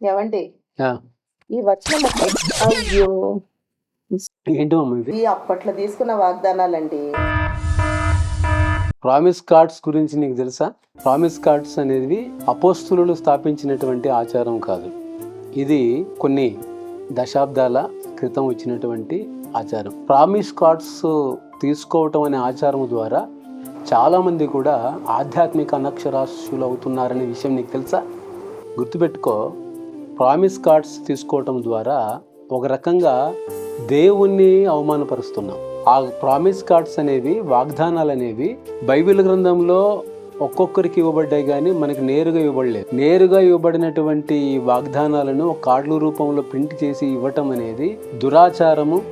ఏవండి ఆ, ఈ వచనం అయ్యో ఏంటో అమ్మ ఇవి ఈ అప్పట్లో తీసుకున్న వాగ్దానాలండి. ప్రామిస్ కార్డ్స్ గురించి నీకు తెలుసా? ప్రామిస్ కార్డ్స్ అనేది అపోస్తులు స్థాపించినటువంటి ఆచారం కాదు. ఇది కొన్ని దశాబ్దాల క్రితం వచ్చినటువంటి ఆచారం. ప్రామిస్ కార్డ్స్ తీసుకోవటం అనే ఆచారం ద్వారా చాలామంది కూడా ఆధ్యాత్మిక అనక్షరాస్యులు అవుతున్నారనే విషయం నీకు తెలుసా? గుర్తుపెట్టుకో, ప్రామిస్ కార్డ్స్ తీసుకోవటం ద్వారా ఒక రకంగా దేవుణ్ణి అవమానపరుస్తున్నాం. ఆ ప్రామిస్ కార్డ్స్ అనేవి, వాగ్దానాలు అనేవి బైబిల్ గ్రంథంలో ఒక్కొక్కరికి ఇవ్వబడ్డాయి, కానీ మనకి నేరుగా ఇవ్వబడలేదు. నేరుగా ఇవ్వబడినటువంటి వాగ్దానాలను కార్డుల రూపంలో ప్రింట్ చేసి ఇవ్వటం అనేది దురాచారము,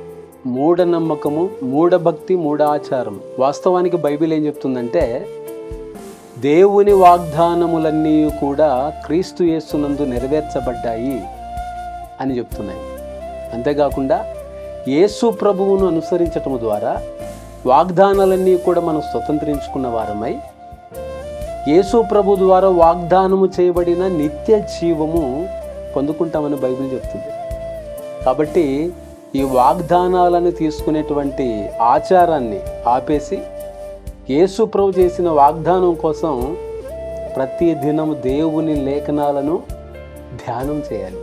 మూఢనమ్మకము, మూఢభక్తి, మూఢాచారము. వాస్తవానికి బైబిల్ ఏం చెప్తుందంటే, దేవుని వాగ్దానములన్నీ కూడా క్రీస్తు యేసునందు నెరవేర్చబడ్డాయి అని చెప్తున్నాయి. అంతేకాకుండా యేసు ప్రభువును అనుసరించటం ద్వారా వాగ్దానాలన్నీ కూడా మనం స్వతంత్రించుకున్న వారమై యేసు ప్రభు ద్వారా వాగ్దానము చేయబడిన నిత్య జీవము పొందుకుంటామని బైబిల్ చెప్తుంది. కాబట్టి ఈ వాగ్దానాలను తీసుకునేటువంటి ఆచారాన్ని ఆపేసి యేసు ప్రభు చేసిన వాగ్దానం కోసం ప్రతి దినం దేవుని లేఖనాలను ధ్యానం చేయాలి.